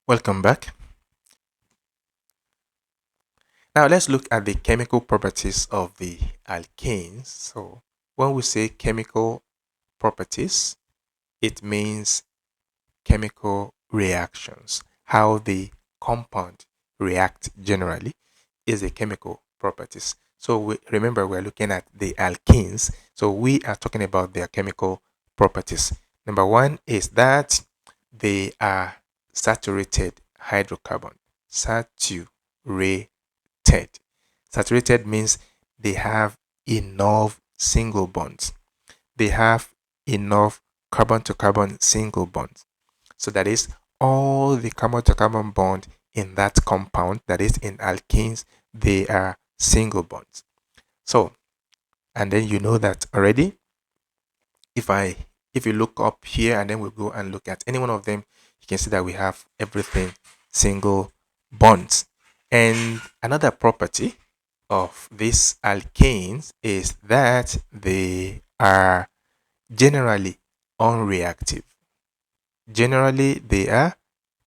Welcome back. Now let's look at the chemical properties of the alkanes. So when we say chemical properties, it means chemical reactions. How the compound react generally is a chemical properties. So remember we're looking at the alkenes. So we are talking about their chemical properties. Number one is that they are saturated hydrocarbon. Saturated. Saturated means they have enough single bonds. They have enough carbon to carbon single bonds. So that is all the carbon to carbon bond in that compound, that is in alkenes, they are single bonds. So, and then you know that already. If I if you look up here and then we'll go and look at any one of them, you can see that we have everything single bonds. And another property of these alkanes is that they are generally unreactive. Generally, they are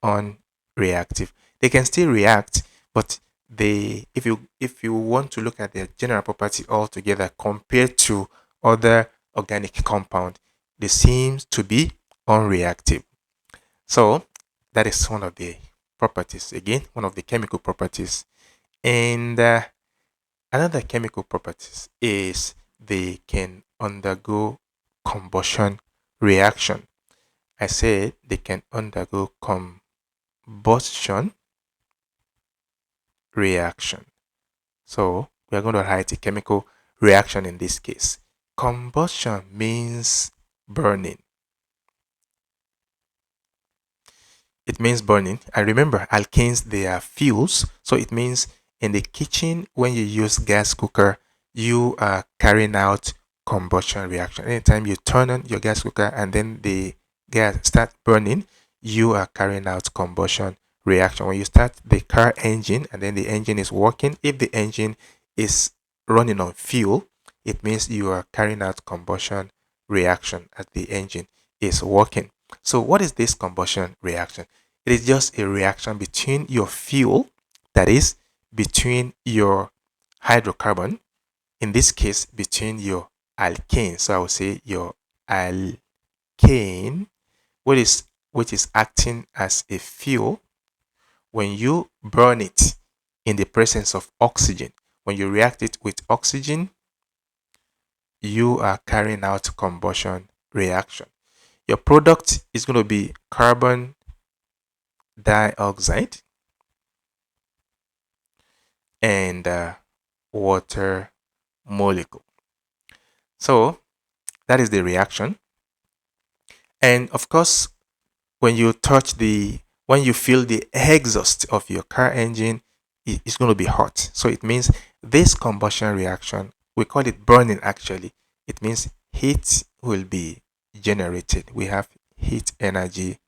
unreactive. They can still react, but they if you want to look at their general property altogether compared to other organic compound, they seem to be unreactive. So that is one of the properties. Again, one of the chemical properties. And another chemical properties is they can undergo combustion reaction. I said they can undergo combustion reaction. So we are going to write a chemical reaction in this case. Combustion means burning. It means burning. And remember, alkanes, they are fuels. So it means in the kitchen, when you use gas cooker, you are carrying out combustion reaction. Anytime you turn on your gas cooker and then the gas start burning, you are carrying out combustion reaction. When you start the car engine and then the engine is working, if the engine is running on fuel, it means you are carrying out combustion reaction as the engine is working. So what is this combustion reaction? It is just a reaction between your fuel, that is, between your hydrocarbon, in this case, between your alkane. So I will say your alkane, which is acting as a fuel. When you burn it in the presence of oxygen, when you react it with oxygen, you are carrying out combustion reaction. Your product is going to be carbon dioxide and water molecule. So that is the reaction. And of course, when you when you feel the exhaust of your car engine, it's going to be hot. So it means this combustion reaction, we call it burning actually. It means heat will be generated. We have heat energy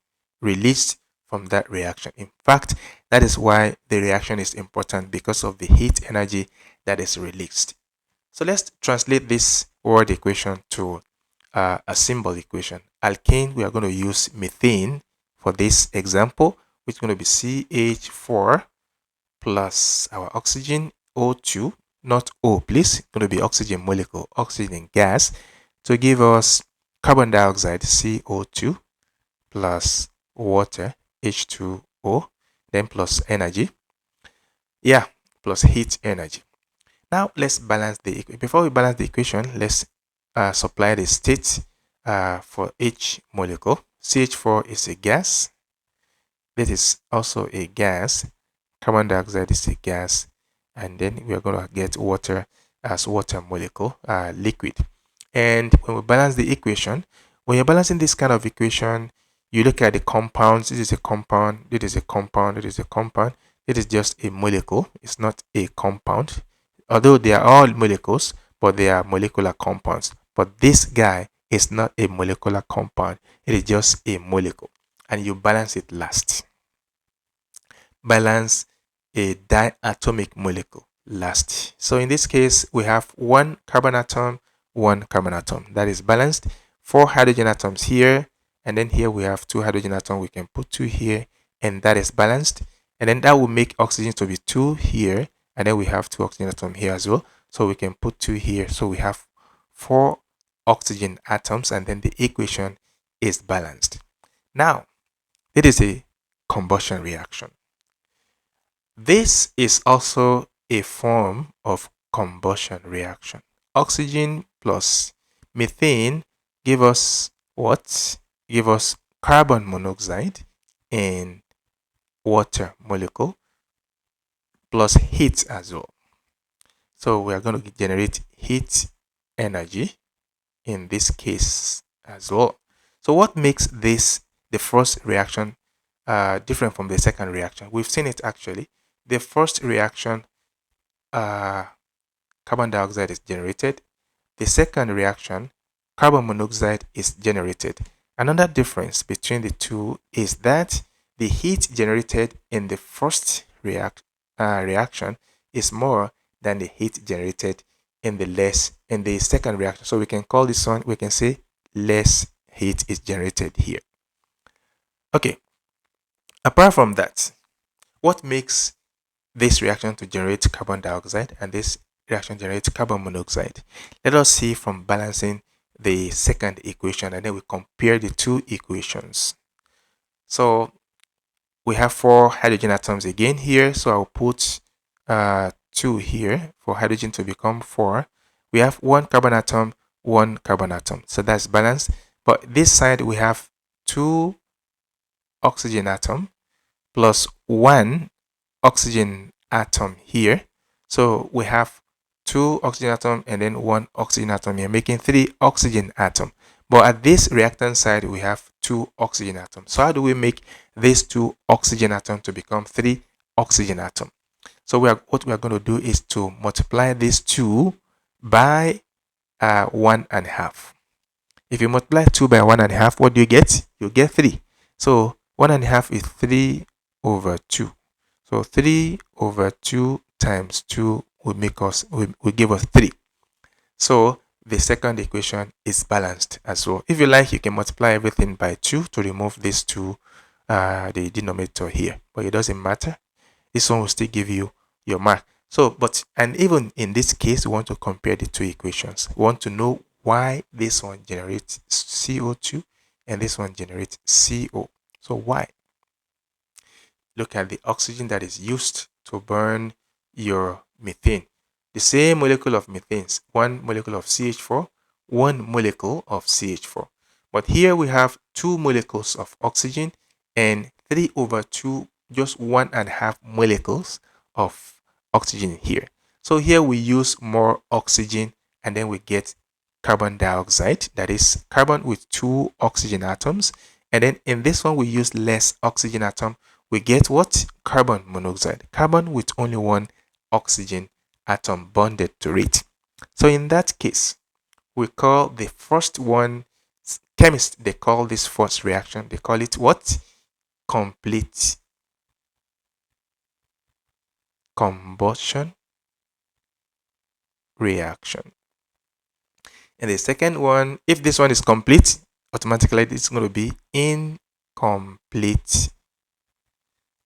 released from that reaction. In fact, that is why the reaction is important, because of the heat energy that is released. So let's translate this word equation to a symbol equation. Alkane, we are going to use methane for this example, which is going to be CH4 plus our oxygen O2, not O, please. It's going to be oxygen molecule, oxygen gas, to give us carbon dioxide CO2 plus water H2O, then plus energy. Yeah, plus heat energy. Now let's balance the before we balance the equation, let's supply the state for each molecule. CH4 is a gas. This is also a gas. Carbon dioxide is a gas. And then we are going to get water as water molecule, liquid. And when we balance the equation, when you're balancing this kind of equation, you look at the compounds. This is a compound. This is a compound. This is a compound. It is just a molecule. It's not a compound. Although they are all molecules, but they are molecular compounds. But this guy is not a molecular compound. It is just a molecule. And you balance it last. Balance a diatomic molecule last. So in this case, we have one carbon atom, one carbon atom. That is balanced. 4 hydrogen atoms here. And then here we have 2 hydrogen atoms. We can put 2 here. and that is balanced. And then that will make oxygen to be 2 here, and then we have 2 oxygen atoms here as well. So we can put 2 here. So we have 4 oxygen atoms, and then the equation is balanced. Now, it is a combustion reaction. This is also a form of combustion reaction. Oxygen plus methane give us what? Give us carbon monoxide and water molecule plus heat as well. So we are going to generate heat energy in this case as well. So what makes this, the first reaction, different from the second reaction? We've seen it actually. The first reaction, carbon dioxide is generated. The second reaction, carbon monoxide is generated. Another difference between the two is that the heat generated in the first reaction is more than the heat generated in the second reaction. So we can call this one, we can say less heat is generated here. Okay. Apart from that, what makes this reaction to generate carbon dioxide and this reaction generates carbon monoxide? Let us see from balancing the second equation, and then we compare the two equations. So we have 4 hydrogen atoms again here, so I'll put 2 here for hydrogen to become 4. We have 1 carbon atom, 1 carbon atom, so that's balanced. But this side we have 2 oxygen atom plus 1 oxygen atom here. So we have 2 oxygen atom and then 1 oxygen atom here, making 3 oxygen atom. But at this reactant side, we have 2 oxygen atoms. So how do we make these 2 oxygen atoms to become 3 oxygen atom? So what we are going to do is to multiply these 2 by 1.5. If you multiply 2 by 1.5, what do you get? You get 3. So 1.5 is 3 over 2. So 3 over 2 times 2 will give us 3. So the second equation is balanced as well. If you like, you can multiply everything by 2 to remove these 2, the denominator here. But it doesn't matter. This one will still give you your mark. So, and even in this case, we want to compare the two equations. We want to know why this one generates CO2 and this one generates CO. So why? Look at the oxygen that is used to burn your methane. The same molecule of methane, 1 molecule of CH4, 1 molecule of CH4. But here we have 2 molecules of oxygen and 3 over 2, just 1.5 molecules of oxygen here. So here we use more oxygen and then we get carbon dioxide, that is carbon with 2 oxygen atoms. And then in this one we use less oxygen atom. We get what? Carbon monoxide. Carbon with only 1 oxygen atom bonded to it. So in that case, we call the first one, chemists, they call this first reaction, they call it what? Complete combustion reaction. And the second one, if this one is complete, automatically it's going to be incomplete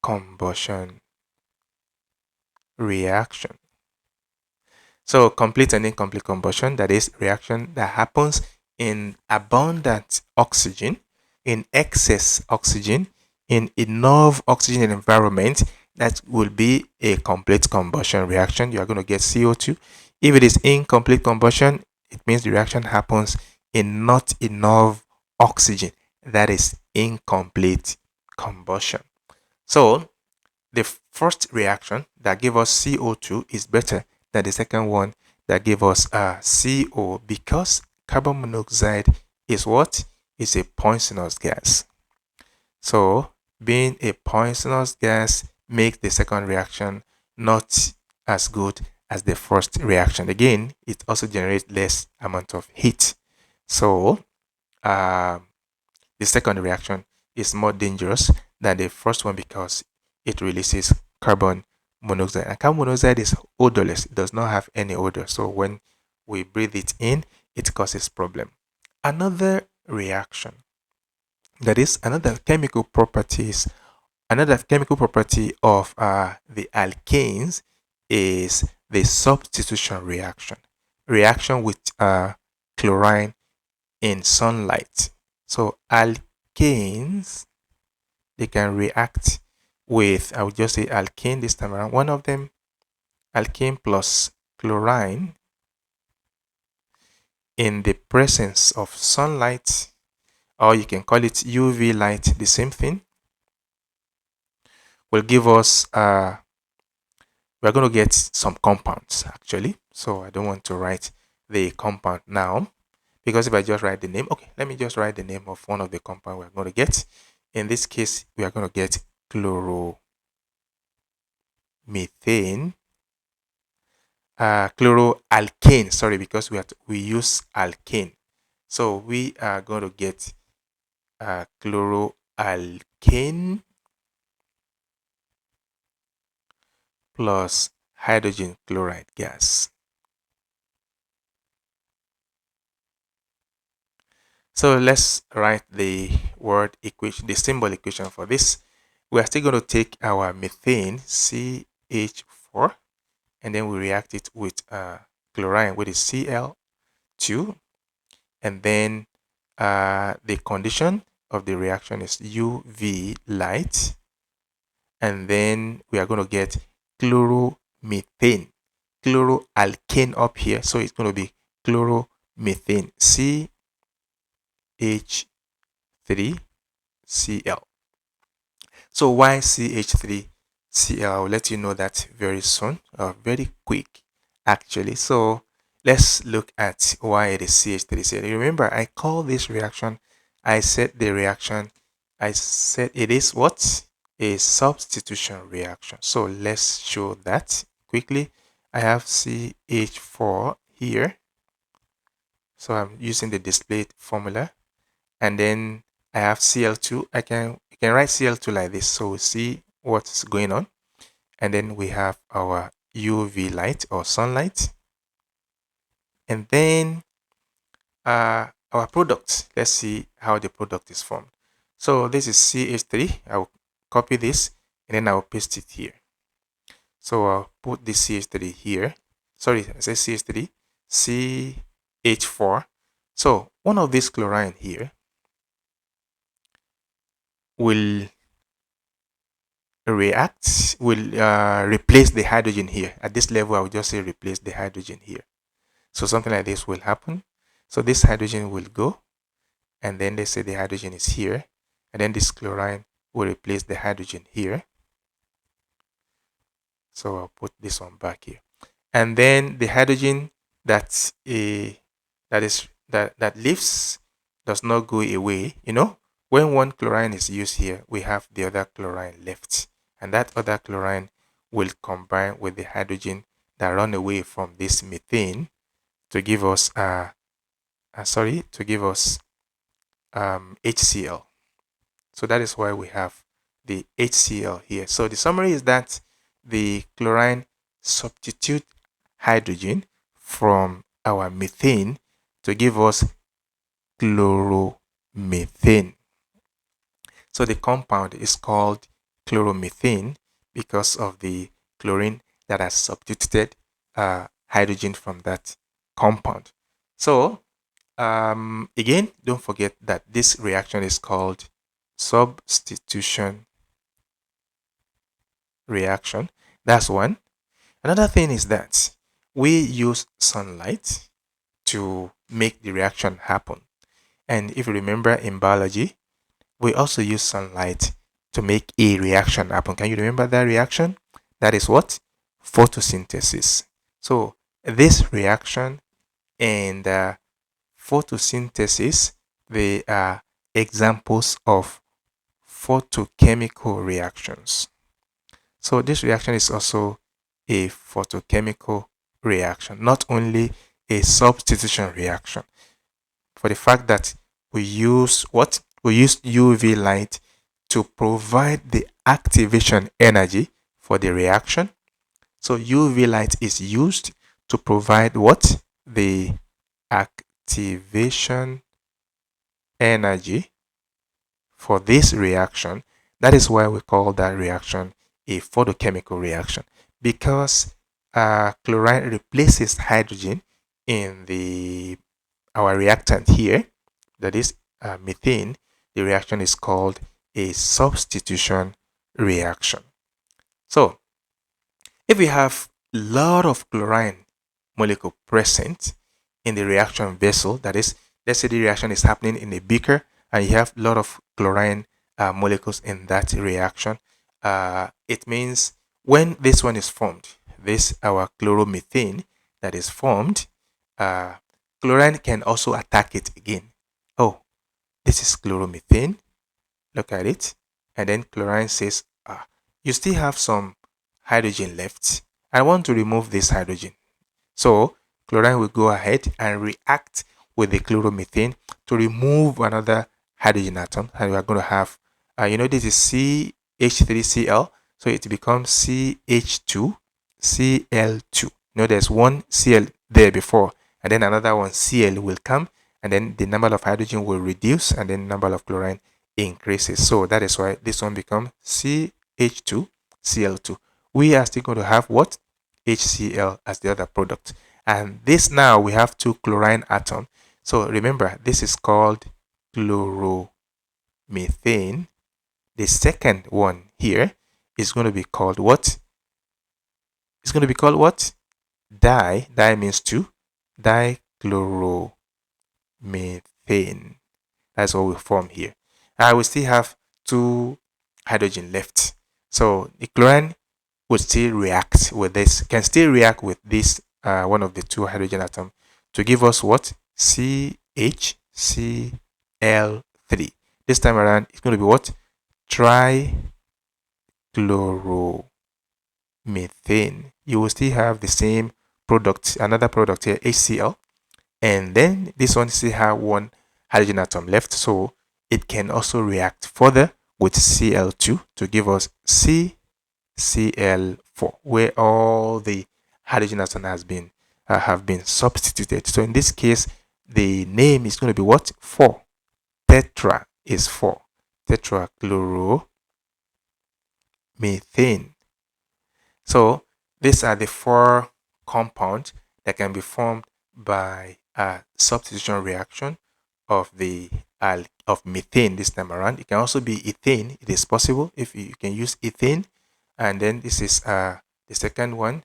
combustion reaction. So complete and incomplete combustion, that is reaction that happens in abundant oxygen, in excess oxygen, in enough oxygen environment, that will be a complete combustion reaction. You are going to get CO2. If it is incomplete combustion, it means the reaction happens in not enough oxygen. That is incomplete combustion. So the first reaction that gave us CO2 is better than the second one that gave us CO, because carbon monoxide is what? It's a poisonous gas. So being a poisonous gas makes the second reaction not as good as the first reaction. Again, it also generates less amount of heat. So the second reaction is more dangerous than the first one because it releases carbon monoxide. And carbon monoxide is odorless. It does not have any odor. So when we breathe it in, it causes problem. Another reaction, that is another chemical properties Another chemical property of the alkanes is the substitution reaction. Reaction with chlorine in sunlight. So alkanes, they can react with, I would just say alkane this time around. One of them, alkane plus chlorine in the presence of sunlight, or you can call it UV light, the same thing, will give us, we're going to get some compounds actually. So I don't want to write the compound now, because if I just write the name, okay, let me just write the name of one of the compound we're going to get. In this case, we are going to get chloromethane, chloroalkane, sorry, because we use alkane. So we are going to get chloroalkane plus hydrogen chloride gas. So let's write the word equation, the symbol equation for this. We are still going to take our methane, CH4, and then we react it with chlorine, with Cl2, and then the condition of the reaction is UV light, and then we are going to get chloromethane, chloroalkane up here, so it's going to be chloromethane, CH3Cl. So why CH3Cl? I'll let you know that very soon, very quick actually. So let's look at why it is CH3Cl. Remember, I call this reaction, I said the reaction, I said it is what? A substitution reaction. So let's show that quickly. I have CH4 here. So I'm using the displayed formula. And then I have Cl2. I can write Cl2 like this. So we see what's going on. And then we have our UV light or sunlight. And then our product. Let's see how the product is formed. So this is CH3. I'll copy this and then I'll paste it here. So I'll put this CH3 here. Sorry, I said CH3, CH4. So one of these chlorine here will react, will replace the hydrogen here. At this level, I will just say replace the hydrogen here. So something like this will happen. So this hydrogen will go, and then they say the hydrogen is here, and then this chlorine will replace the hydrogen here. So I'll put this one back here, and then the hydrogen that leaves does not go away. You know, when one chlorine is used here, we have the other chlorine left, and that other chlorine will combine with the hydrogen that run away from this methane to give us HCl. So that is why we have the HCl here. So the summary is that the chlorine substitute hydrogen from our methane to give us chloromethane. So the compound is called chloromethane because of the chlorine that has substituted hydrogen from that compound. So again, don't forget that this reaction is called substitution reaction. That's one. Another thing is that we use sunlight to make the reaction happen. And if you remember in biology, we also use sunlight to make a reaction happen. Can you remember that reaction? That is what? Photosynthesis. So this reaction and photosynthesis, they are examples of photochemical reactions. So this reaction is also a photochemical reaction, not only a substitution reaction. For the fact that we use what? We use UV light to provide the activation energy for the reaction. So UV light is used to provide what? The activation energy for this reaction That is why we call that reaction a photochemical reaction, because chlorine replaces hydrogen in our reactant here, that is methane. The reaction is called a substitution reaction. So if we have a lot of chlorine molecule present in the reaction vessel, that is, let's say the reaction is happening in a beaker and you have a lot of chlorine molecules in that reaction, it means when this one is formed, this our chloromethane that is formed, chlorine can also attack it again. Oh, this is chloromethane. Look at it. And then chlorine says, you still have some hydrogen left. I want to remove this hydrogen. So chlorine will go ahead and react with the chloromethane to remove another hydrogen atom. And we are going to have, this is CH3Cl. So it becomes CH2Cl2. There's one Cl there before, and then another one Cl will come, and then the number of hydrogen will reduce, and then the number of chlorine increases. So that is why this one becomes CH2Cl2. We are still going to have what? HCl as the other product. And this now we have two chlorine atoms. So remember, this is called chloromethane. The second one here is going to be called what? It's going to be called what? Di means two. Dichloromethane. That's what we form here. We still have two hydrogen left. So the chlorine would still react with this, can still react with this one of the two hydrogen atom to give us what? CHCl3. This time around, it's going to be what? Trichloromethane. You will still have the same product, another product here, HCl, and then this one still have one hydrogen atom left, so it can also react further with Cl2 to give us CCl4, where all the hydrogen atom have been substituted. So in this case, the name is going to be what? 4. Tetra is 4. Tetrachloromethane. So these are the 4 compounds that can be formed by a substitution reaction of methane this time around. It can also be ethane. It is possible if you can use ethane. And then this is the second one,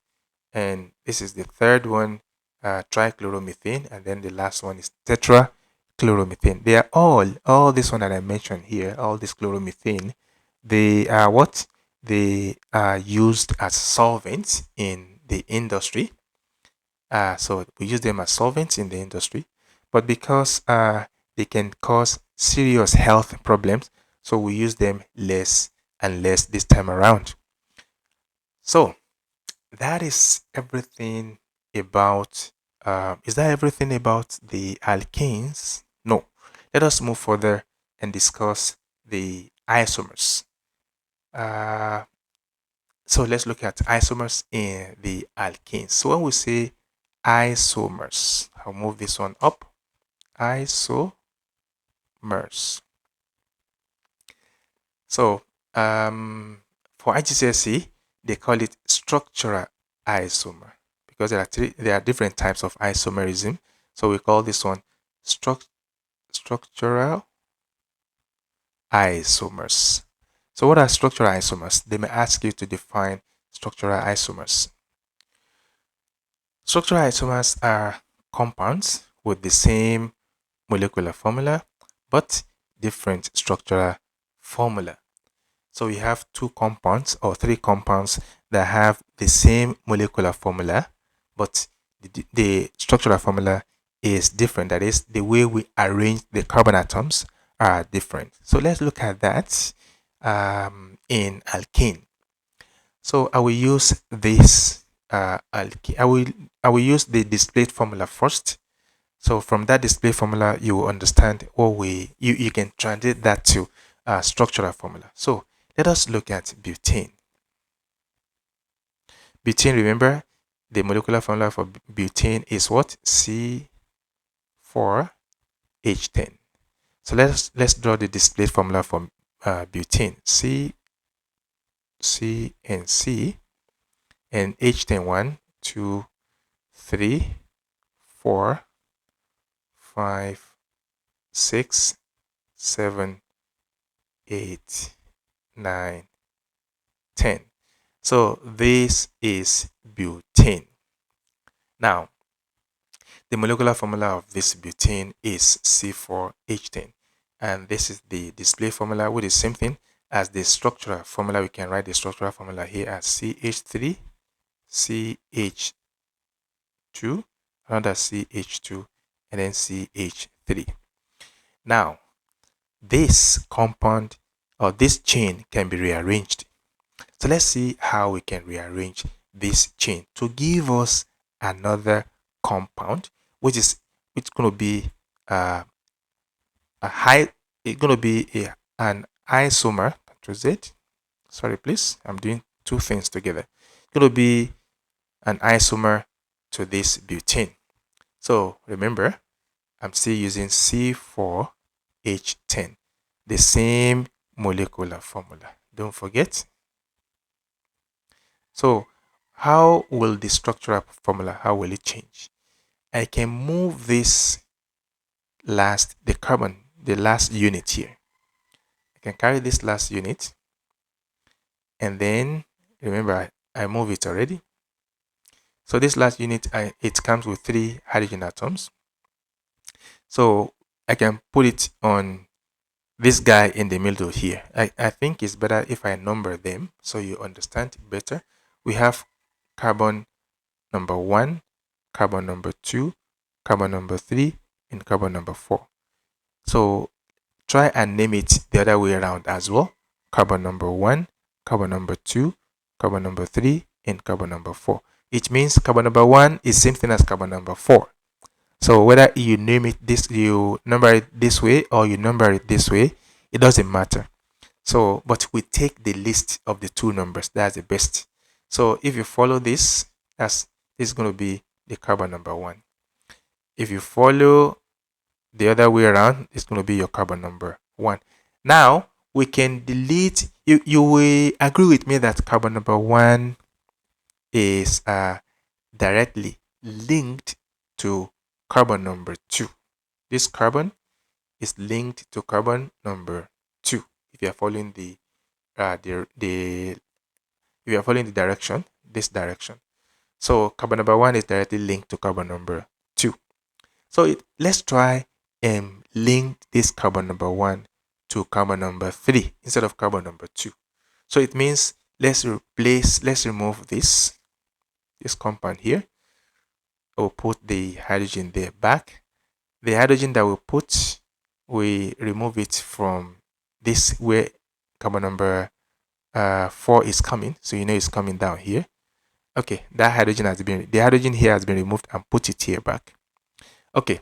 and this is the third one, trichloromethane, and then the last one is tetrachloromethane. They are all this one that I mentioned here, all this chloromethane, they are what? They are used as solvents in the industry. So we use them as solvents in the industry, but because they can cause serious health problems, so we use them less and less this time around. So that is everything about, is that everything about the alkanes? No. Let us move further and discuss the isomers. So let's look at isomers in the alkanes. So when we say isomers, I'll move this one up. Isomers. So for IGCSE, they call it structural isomer because there are different types of isomerism. So we call this one structural isomers. So what are structural isomers? They may ask you to define structural isomers. Structural isomers are compounds with the same molecular formula but different structural formula. So we have 2 compounds or 3 compounds that have the same molecular formula, but the structural formula is different. That is, the way we arrange the carbon atoms are different. So let's look at that in alkane. So I will use this alkane. I will use the displayed formula first. So from that display formula, you will understand what you can translate that to structural formula. So let us look at butane. Butane, remember, the molecular formula for butane is what? C4H10. So let's draw the displayed formula for butane, C and C, and H10, 1, 2, 3, 4, 5, 6, 7, 8, 9, 10. So this is butane. Now, the molecular formula of this butane is C4H10. And this is the display formula with the same thing as the structural formula. We can write the structural formula here as CH3, CH2, another CH2, and then CH3. Now, this compound or this chain can be rearranged. So let's see how we can rearrange this chain to give us another compound, which is going to be a high. It's going to be an isomer. That was it. Sorry, please. I'm doing two things together. It's going to be an isomer to this butane. So remember, I'm still using C4H10, the same molecular formula. Don't forget. So how will the structural formula, how will it change? I can move this the last unit here. I can carry this last unit, and then remember I move it already. So this last unit, it comes with 3 hydrogen atoms. So I can put it on this guy in the middle here. I think it's better if I number them so you understand better. We have carbon number 1, carbon number 2, carbon number 3, and carbon number 4. So try and name it the other way around as well. Carbon number 1, carbon number 2, carbon number 3, and carbon number 4. It means carbon number 1 is same thing as carbon number 4. So whether you name it this, you number it this way, or you number it this way, it doesn't matter. So, but we take the list of the two numbers. That's the best. So if you follow this, this is going to be the carbon number 1. If you follow the other way around, it's going to be your carbon number 1. Now we can delete. You will agree with me that carbon number 1 is directly linked to carbon number 2. This carbon is linked to carbon number 2. If you are following if you are following the direction, this direction. So carbon number 1 is directly linked to carbon number 2. So let's try and link this carbon number 1 to carbon number 3 instead of carbon number 2. So it means let's remove this compound here. We'll put the hydrogen there back. The hydrogen that we put, we remove it from this where carbon number 4 is coming. So you know it's coming down here. Okay, the hydrogen here has been removed and put it here back. Okay,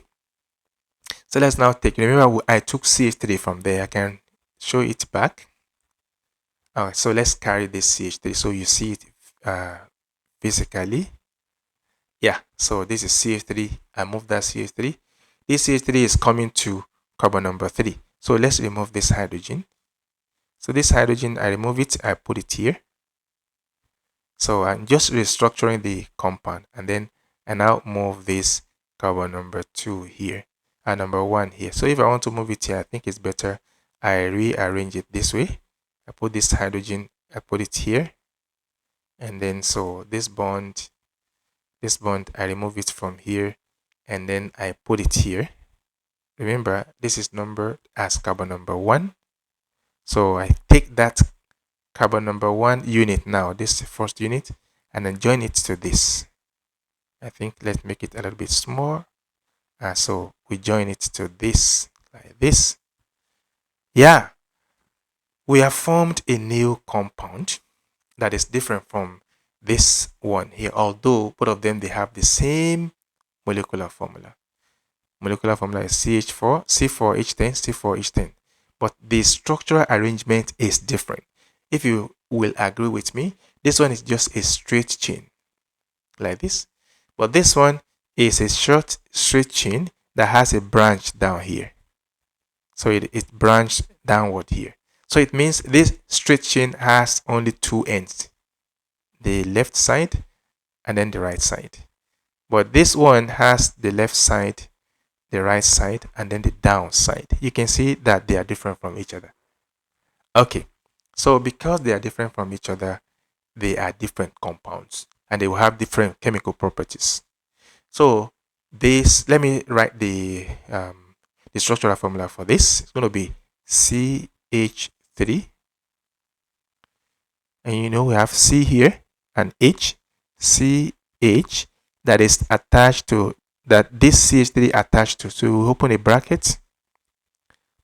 so let's now remember I took CH3 from there. I can show it back. Alright, so let's carry this CH3 so you see it physically. Yeah, so this is CH3. I moved that CH3. This CH3 is coming to carbon number 3. So let's remove this hydrogen. So this hydrogen, I remove it, I put it here. So I'm just restructuring the compound, and then I now move this carbon number 2 here and number 1 here. So if I want to move it here, I think it's better I rearrange it this way. I put this hydrogen, I put it here, and then so this bond, I remove it from here, and then I put it here. Remember, this is numbered as carbon number 1. So I take that carbon number 1 unit now, this first unit, and then join it to this. I think let's make it a little bit small. So we join it to this, like this. Yeah, we have formed a new compound that is different from this one here, although both of them, they have the same molecular formula. Molecular formula is CH4, C4H10, C4H10. But the structural arrangement is different. If you will agree with me, this one is just a straight chain, like this. But this one is a short straight chain that has a branch down here. So it branched downward here. So it means this straight chain has only two ends, the left side and then the right side. But this one has the left side, the right side, and then the down side. You can see that they are different from each other. Okay, so because they are different from each other, they are different compounds and they will have different chemical properties. So this, let me write the structural formula for this. It's going to be CH3, and you know we have C here and H, CH, that is attached to that, this CH3 attached to. So we open a bracket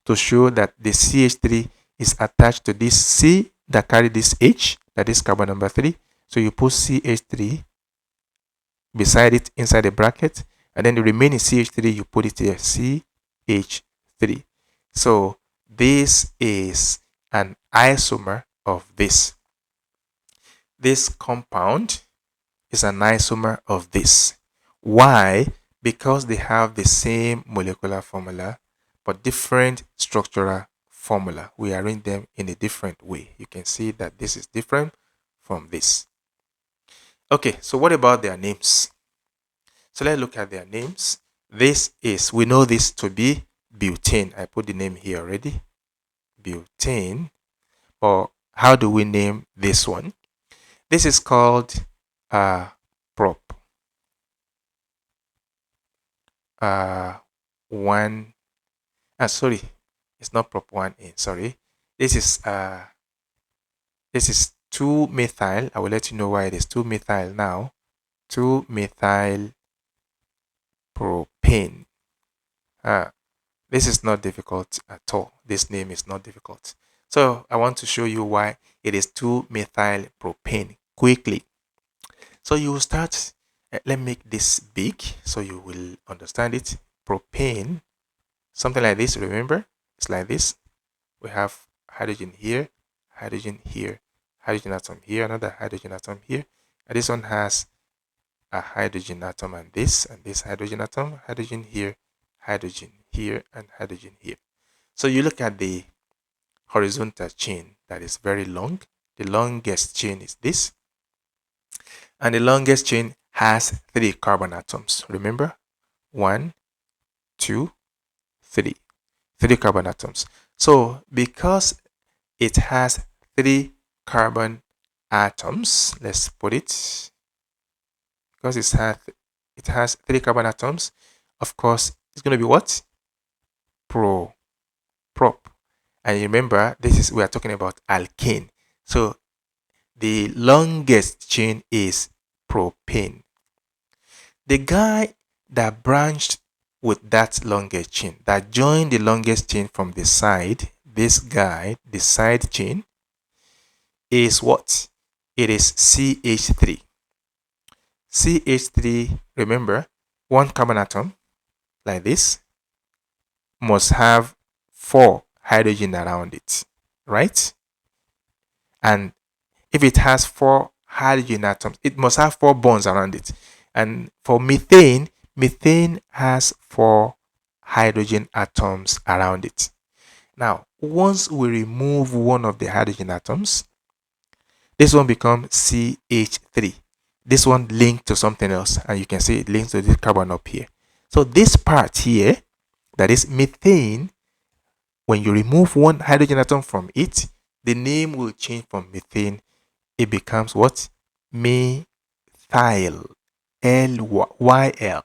to show that the CH3 is attached to this C that carry this H, that is carbon number 3. So you put CH3 beside it inside the bracket, and then the remaining CH3 you put it here, CH3. So this is an isomer of this. This compound is an isomer of this. Why? Because they have the same molecular formula but different structural formula. We arrange them in a different way. You can see that this is different from this. Okay, so what about their names? So let's look at their names. This is, we know this to be butane. I put the name here already, butane. Or how do we name this one? This is called prop 1. Sorry, it's not prop 1A. Sorry, this is 2-methyl. I will let you know why it is 2-methyl now. 2-methyl propane. This is not difficult at all. This name is not difficult. So I want to show you why it is 2-methyl propane quickly. So you will start, let me make this big so you will understand it. Propane, something like this, remember? It's like this. We have hydrogen here, hydrogen here, hydrogen atom here, another hydrogen atom here. And this one has a hydrogen atom and this hydrogen atom, hydrogen here, and hydrogen here. So you look at the horizontal chain that is very long. The longest chain is this. And the longest chain has 3 carbon atoms. Remember? 1, 2, 3. 3 carbon atoms. So because it has 3 carbon atoms, let's put it, because it has 3 carbon atoms, of course it's going to be what? Prop. And remember, we are talking about alkane. So the longest chain is propane. The guy that branched with that longest chain, that joined the longest chain from the side, this guy, the side chain, is what? It is CH3. CH3, remember, 1 carbon atom, like this, must have 4 hydrogen around it, right? And if it has 4 hydrogen atoms, it must have 4 bonds around it. And for methane, methane has 4 hydrogen atoms around it. Now, once we remove one of the hydrogen atoms, this one becomes CH3. This one linked to something else, and you can see it links to this carbon up here. So this part here, that is methane, when you remove one hydrogen atom from it, the name will change from methane. It becomes what? Methyl. L-Y-L.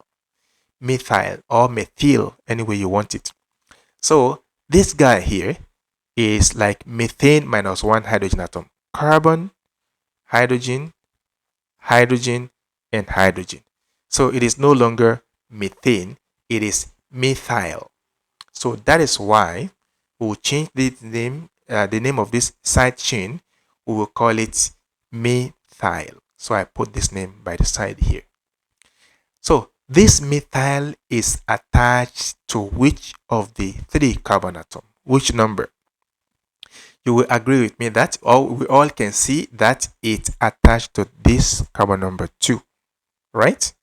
Methyl or methyl, any way you want it. So this guy here is like methane minus 1 hydrogen atom. Carbon, hydrogen, hydrogen, and hydrogen. So it is no longer methane, it is methyl. So that is why we will change the name of this side chain. We will call it methyl. So I put this name by the side here. So this methyl is attached to which of the 3 carbon atom? Which number? You will agree with me that we all can see that it's attached to this carbon number 2, right?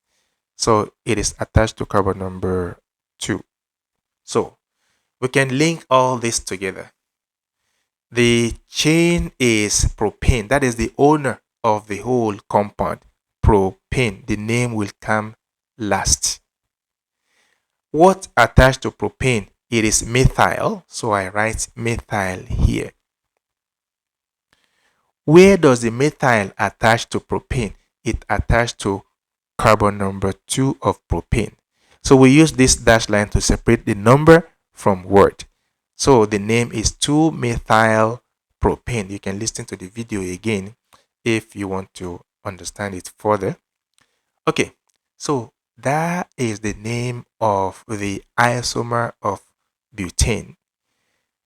So it is attached to carbon number 2. So we can link all this together. The chain is propane. That is the owner of the whole compound. Propane. The name will come last. What attached to propane? It is methyl. So I write methyl here. Where does the methyl attach to propane? It attached to carbon number 2 of propane. So we use this dash line to separate the number from word. So the name is 2-methyl propane. You can listen to the video again if you want to understand it further. Okay, so that is the name of the isomer of butane.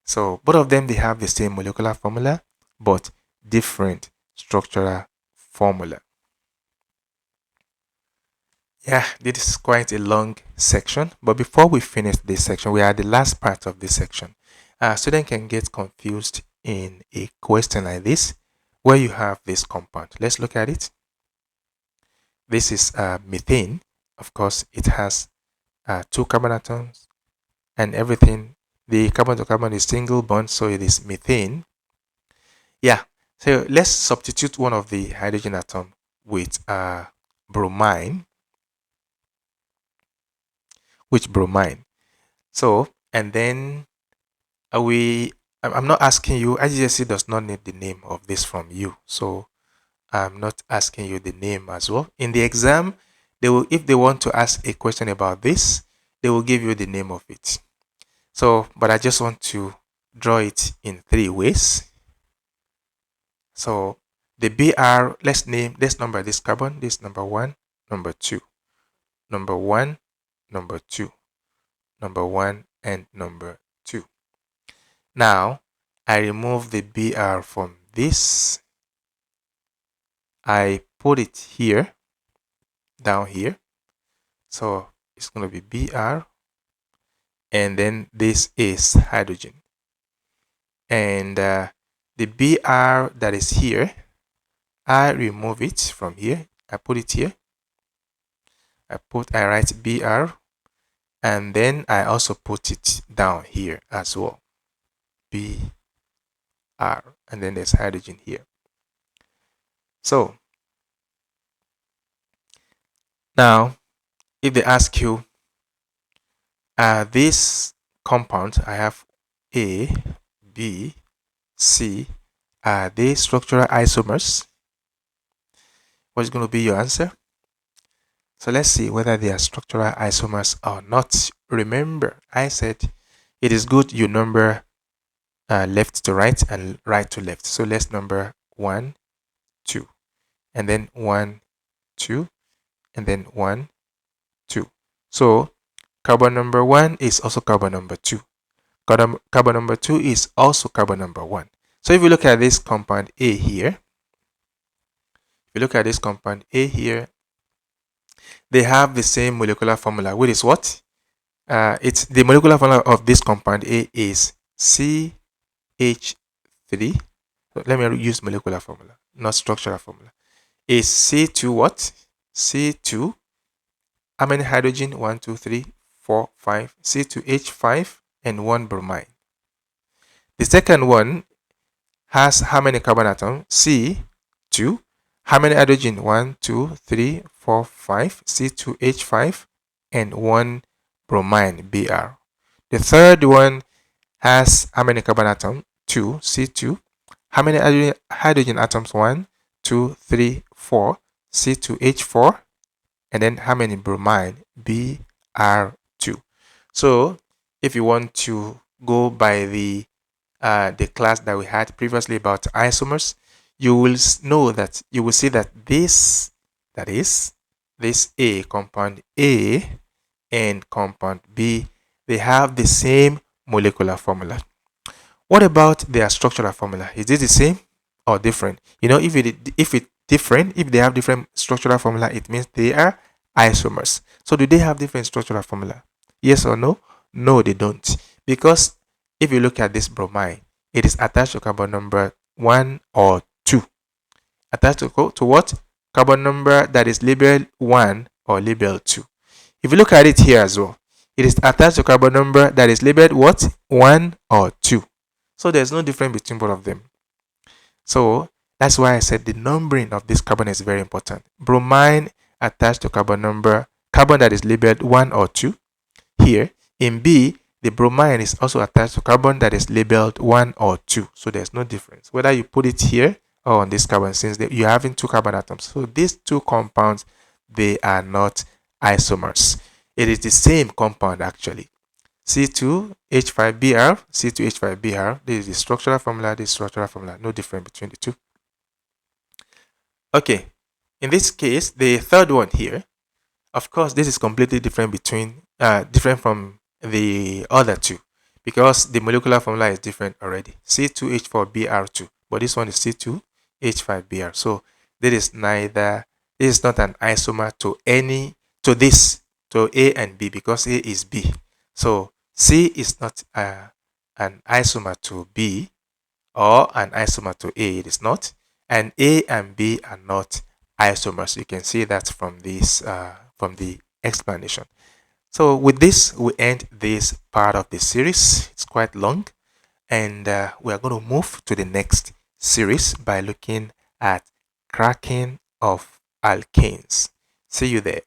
So both of them, they have the same molecular formula, but different structural formula. Yeah, this is quite a long section, but before we finish this section, we are at the last part of this section. Student can get confused in a question like this, where you have this compound. Let's look at it. This is methane. Of course, it has 2 carbon atoms and everything. The carbon to carbon is single bond, so it is methane. Yeah, so let's substitute one of the hydrogen atom with bromine. So, and then I'm not asking you, IGCSE does not need the name of this from you. So I'm not asking you the name as well. In the exam, they will, if they want to ask a question about this, they will give you the name of it. So, but I just want to draw it in 3 ways. So the BR, let's number this carbon, this number 1, number 2, number 1, number 2, number 1, and number 2. Now, I remove the BR from this. I put it here, down here. So it's going to be BR. And then this is hydrogen. And the BR that is here, I remove it from here. I put it here. I write BR. And then I also put it down here as well. BR. And then there's hydrogen here. So now, if they ask you, this compound, I have A, B, C, are they structural isomers? What's going to be your answer? So let's see whether they are structural isomers or not. Remember, I said it is good you number left to right and right to left. So let's number 1, 2, and then 1, 2, and then 1, 2. So carbon number 1 is also carbon number 2. Carbon number 2 is also carbon number 1. So if you look at this compound A here, they have the same molecular formula, which is what? It's the molecular formula of this compound A is CH3. So let me use molecular formula, not structural formula. Is C2 what? C2. How many hydrogen? 1, 2, 3, 4, 5. C2H5 and 1 bromine. The second one has how many carbon atoms? C2. How many hydrogen? 1, 2, 3, 4, 5. C2H5 and 1 bromine, Br. The third one has how many carbon atoms? 2, C2. How many hydrogen atoms? 1, 2, 3, 4. C2H4. And then how many bromine? Br2. So if you want to go by the class that we had previously about isomers, you will see that this A, compound A and compound B, they have the same molecular formula. What about their structural formula? Is it the same or different? You know, if they have different structural formula, it means they are isomers. So do they have different structural formula? Yes or no? No, they don't. Because if you look at this bromine, it is attached to carbon number 1 or 2. Attached to what? Carbon number that is labeled 1 or labeled 2. If you look at it here as well, it is attached to carbon number that is labeled what? 1 or 2. So there's no difference between both of them. So that's why I said the numbering of this carbon is very important. Bromine attached to carbon that is labeled 1 or 2. Here in B, the bromine is also attached to carbon that is labeled 1 or 2. So there's no difference whether you put it here or on this carbon, since you're having 2 carbon atoms. So these 2 compounds, they are not isomers. It is the same compound actually. C2H5Br, C2H5Br. This is the structural formula, this structural formula. No difference between the two. Okay, in this case, the third one here, of course, this is completely different from the other two, because the molecular formula is different already. C2H4Br2, but this one is C2H5Br. So this is not an isomer to A and B, because A is B. So C is not an isomer to B or an isomer to A. It is not. And A and B are not isomers. You can see that from the explanation. So with this, we end this part of the series. It's quite long, and we are going to move to the next series by looking at cracking of alkanes. See you there.